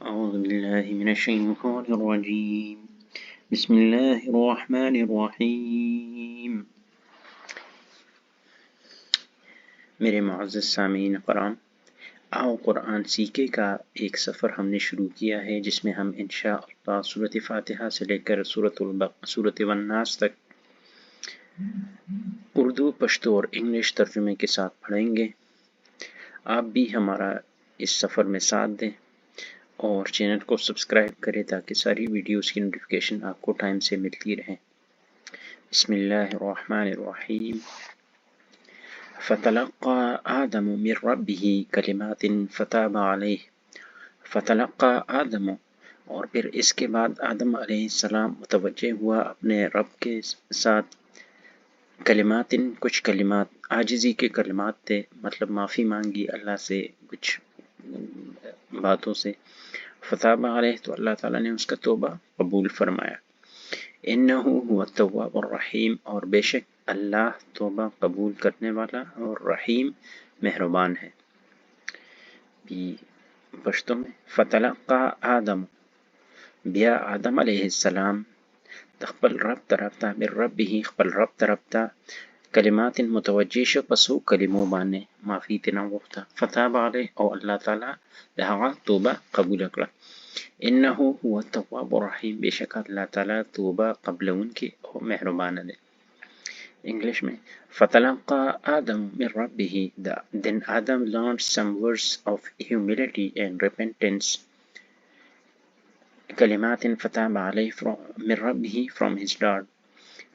أعوذ بالله من الشيطان الرجيم. بسم الله الرحمن الرحیم. میرے معزز سامعین کرام، آؤ قرآن سیکھے کا ایک سفر ہم نے شروع کیا ہے، جس میں ہم انشاءاللہ سورۃ فاتحہ سے لے کر سورۃ والناس تک اردو، پشتو اور انگلش ترجمے کے ساتھ پڑھیں گے۔ آپ بھی ہمارا اس سفر میں ساتھ دیں اور چینل کو سبسکرائب کریں تاکہ ساری ویڈیوز کی نوٹیفیکیشن آپ کو ٹائم سے ملتی رہیں۔ بسم اللہ الرحمن الرحیم۔ فتلقى آدم من ربه کلمات فتاب علیہ۔ فتلقى آدم، اور پھر اس کے بعد آدم علیہ السلام متوجہ ہوا اپنے رب کے ساتھ، کلمات، کچھ کلمات، عاجزی کے کلمات تھے، مطلب معافی مانگی اللہ سے کچھ باتوں سے۔ فتاب علیہ، تو اللہ تعالیٰ نے اس کا توبہ قبول فرمایا۔ انہ هو التواب الرحیم، اور بے شک اللہ توبہ قبول کرنے والا اور رحیم مہربان ہے۔ پشتو میں فتلقى آدم، بیا آدم علیہ السلام خپل رب طرف ته، من ربه خپل رب طرف ته، کلمات متوجه شو پسو کلمو باندې، معافی تینا غوښته، فتاب علیه، او الله تعالی د هغه توبه قبول کړه۔ انه هو التواب الرحیم، بشک اللہ تعالی توبہ قبلون کی او مہربان ہے۔ انگلش میں فتلقى آدم من ربه، then Adam learned some words of humility and repentance. کلمات فتاب علیہ من ربه from his Lord.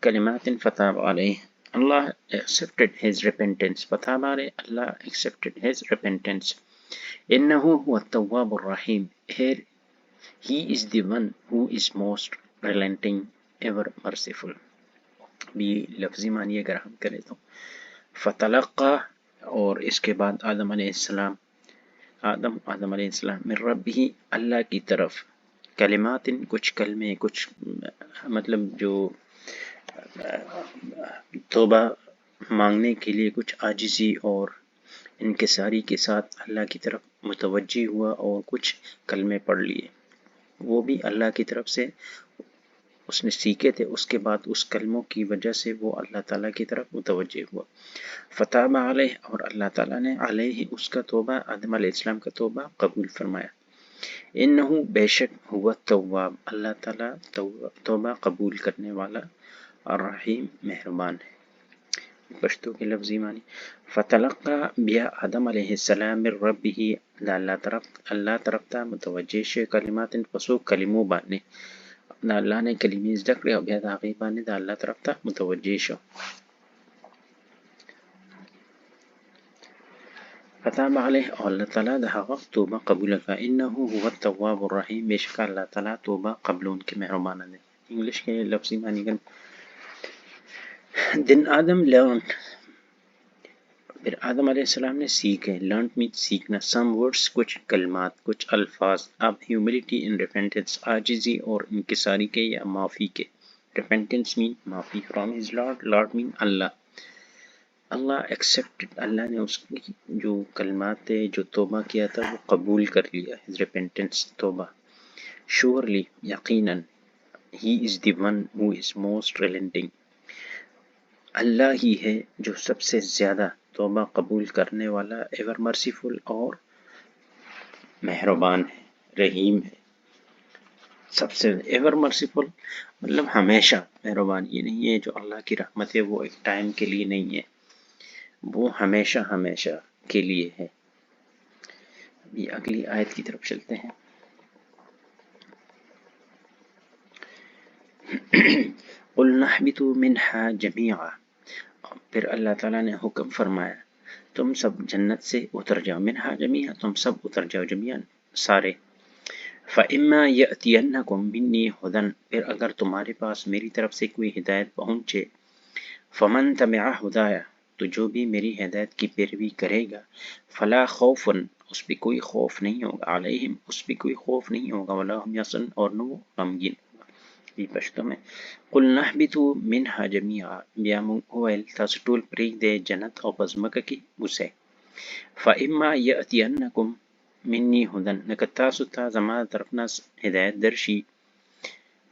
کلمات فتاب علیہ، Allah accepted his repentance. Aftab علیہ، Allah accepted his repentance. انه هو التواب الرحیم، He is the one who is most relenting, ever merciful. بھی لفظی معنی اگر ہم کریں تو فتلقى، اور اس کے بعد آدم علیہ السلام من ربہ، اللہ کی طرف، کلمات، کچھ کلمے، کچھ مطلب جو توبہ مانگنے کے لیے کچھ عاجزی اور انکساری کے ساتھ اللہ کی طرف متوجہ ہوا اور کچھ کلمے پڑھ لیے، وہ بھی اللہ کی طرف سے اس نے سیکھے تھے، اس کے بعد اس کلموں کی وجہ سے وہ اللہ تعالیٰ کی طرف متوجہ ہوا۔ فتاب علیہ، اور اللہ تعالیٰ نے علیہ اس کا توبہ، آدم علیہ السلام کا توبہ قبول فرمایا۔ انہ، بے شک، ہوا التواب، اللہ تعالیٰ توبہ قبول کرنے والا، الرحیم مہربان ہے۔ پشتو کے لفظی معنی فتلقى، بیا آدم علیہ السلام من ربہ، اللہ طرف تا متوجہ شے، کلمات پسو کلمو باندې، دا اللہ نے کلمې زده کړې او بیا د هغې باندې د الله طرف ته متوجه شو۔ فتاب علیه، او الله تعالی د هغه توبه قبول کړه۔ انه هو التواب الرحیم، بشک الله تعالی توبه قبلونکی مهربانه دی۔ انگلش کے لفظی معنی کن دن آدم learned، پھر آدم علیہ السلام نے سیکھے، learned means سیکھنا، some words، کچھ کلمات، کچھ الفاظ، اب humility and repentance، عاجزی اور انکساری کے یا معافی کے، repentance mean معافی، from his Lord mean Allah accepted، اللہ نے اس کی جو کلمات تھے، جو توبہ کیا تھا، وہ قبول کر لیا، his repentance، توبہ۔ surely، یقیناً، he is the one who is most relenting، اللہ ہی ہے جو سب سے زیادہ توبہ قبول کرنے والا، ایور مرسیفل، اور مہربان ہے، رحیم ہے۔ سب سے ایور مرسیفل مطلب ہمیشہ مہربان، یہ نہیں ہے جو اللہ کی رحمت ہے وہ ایک ٹائم کے لیے نہیں ہے، وہ ہمیشہ کے لیے ہے۔ ابھی اگلی آیت کی طرف چلتے ہیں۔ قُلْنَا اهْبِطُوا مِنْهَا جَمِيعًا، پھر اللہ تعالیٰ نے حکم فرمایا تم سب جنت سے اتر جاؤ، منہا جمیعا، تم سب اتر جاؤ، جمیعا سارے۔ فَإِمَّا يَأْتِيَنَّكُم مِّنِّي هُدًى، پھر اگر تمہارے پاس میری طرف سے کوئی ہدایت پہنچے، فَمَن تَبِعَ هُدَايَ، تو جو بھی میری ہدایت کی پیروی کرے گا، فَلَا خَوْفٌ، اس پہ کوئی خوف نہیں ہوگا، علیہم، اس پہ کوئی خوف نہیں ہوگا، وَلَا هُمْ يَحْزَنُونَ، اور نہ وہ غمگین ہوگا۔ یہ پشتو میں قُلْنَا اهْبِطُوا مِنْهَا جَمِيعًا، بیا مونږ وویل تاسو ټول پرېږدئ جنت او په ځمکه کې اوسئ۔ فَإِمَّا يَأْتِيَنَّكُم، مني هدن لکه تاسو ته زما د طرف نه هدایت درشي.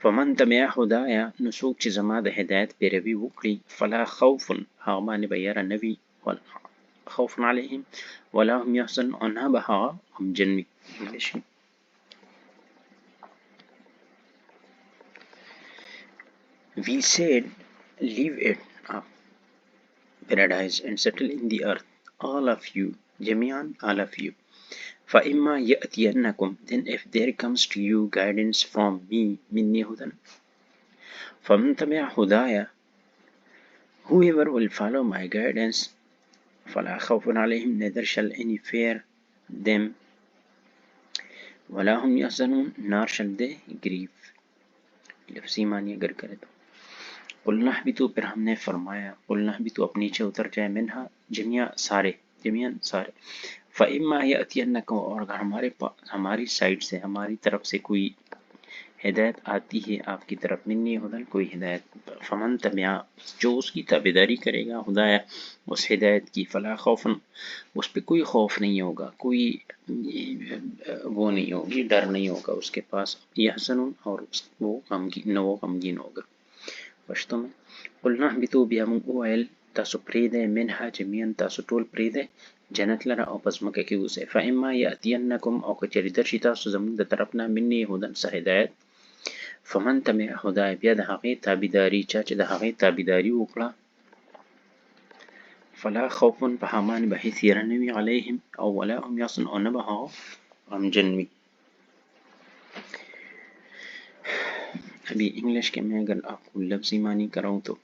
فمن تبع هدایا نو څوک چې زما د هدایت پیروي وکړي فلا خوف هغه باندې به یره نه وي خوف علیهم ولا هم یحزنون او نه به هغه غمجن وي. We said, leave it up, paradise, and settle in the earth, all of you, جميعا, all of you. فَإِمَّا يَأْتِيَنَّكُمْ, then if there comes to you guidance from me, minni hudan. فَمَنْ تَبِعَ هُدَايَ, whoever will follow my guidance, فَلَا خَوْفٌ عَلَيْهِمْ, neither shall any fear them, وَلَا هُمْ يَحْزَنُونَ, nor shall they grieve. لفظی معنی اگر کرے تو قُلْنَا اهْبِطُوا, پھر ہم نے فرمایا قُلْنَا اهْبِطُوا, اب نیچے اتر جائے, منہا, جميعا, سارے, جميعا, سارے. فَإِمَّا يَأْتِيَنَّكُمْ, اور اگر ہماری سائڈ سے, ہماری طرف سے کوئی ہدایت آتی ہے آپ کی طرف, منی ہدن, کوئی ہدایت, فمن تبع, جو اس کی تابعداری کرے گا, ہدایہ, اس ہدایت کی, فلا خوف, اس پہ کوئی خوف نہیں ہوگا, کوئی وہ نہیں ہوگی, ڈر نہیں ہوگا اس کے پاس, یحزنون, اور وہ غمگین ہوگا. پشتو میں قلنا اهبطوا, بیا موږ وویل تاسو پریږدئ, منها جميعا, تاسو ټول پریږدئ, جنت لره او په ځمکه کې اوسئ. فاما یاتینکم, او که چېرې درشي تاسو زموږ د طرف نه, مني هدن, څه هدایت, فمن تبع هدای, بیا د هغې تابعداري, چا چې د هغې تابعداري وکړه, فلا خوف, په هغه باندې به هیڅ یره نه وي, علیهم, او ولا هم یحزنون, او نه به هغه غمجن وي. ابھی انگلش کے میں اگر آپ کو لفظی معنی کراؤں تو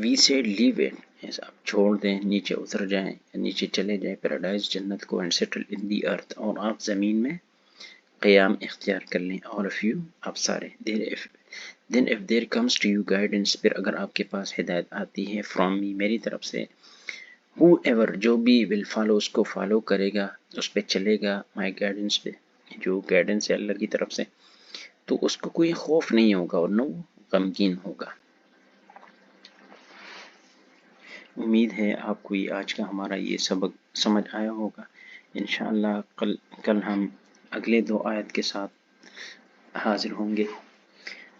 وی سیڈ لیو اٹ, آپ چھوڑ دیں, نیچے اتر جائیں, نیچے چلے جائیں, پیراڈائز, جنت کو, اینڈ سیٹل ان دی ارتھ, اور آپ زمین میں قیام اختیار کر لیں, all of you, آپ سارے. then if there comes to you guidance, پھر اگر آپ کے پاس ہدایت آتی ہے, from me, میری طرف سے, whoever, جو بھی, will follow, اس کو فالو کرے گا, اس پہ چلے گا, my guidance پہ, جو گائیڈنس ہے اللہ کی طرف سے, تو اس کو کوئی خوف نہیں ہوگا اور نہ وہ غمگین ہوگا. امید ہے آپ کو یہ آج کا ہمارا یہ سبق سمجھ آیا ہوگا. انشاءاللہ کل ہم اگلے 2 آیت کے ساتھ حاضر ہوں گے.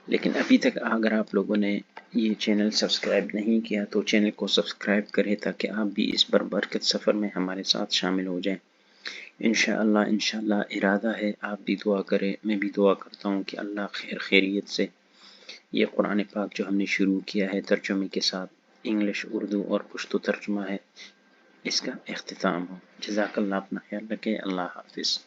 لیکن ابھی تک اگر آپ لوگوں نے یہ چینل سبسکرائب نہیں کیا تو چینل کو سبسکرائب کریں, تاکہ آپ بھی اس برکت سفر میں ہمارے ساتھ شامل ہو جائیں. انشاءاللہ ارادہ ہے, آپ بھی دعا کریں, میں بھی دعا کرتا ہوں کہ اللہ خیریت سے یہ قرآن پاک جو ہم نے شروع کیا ہے ترجمے کے ساتھ, انگلش, اردو اور پشتو ترجمہ ہے, اس کا اختتام ہو. جزاک اللہ, اپنا خیال رکھیں, اللہ حافظ.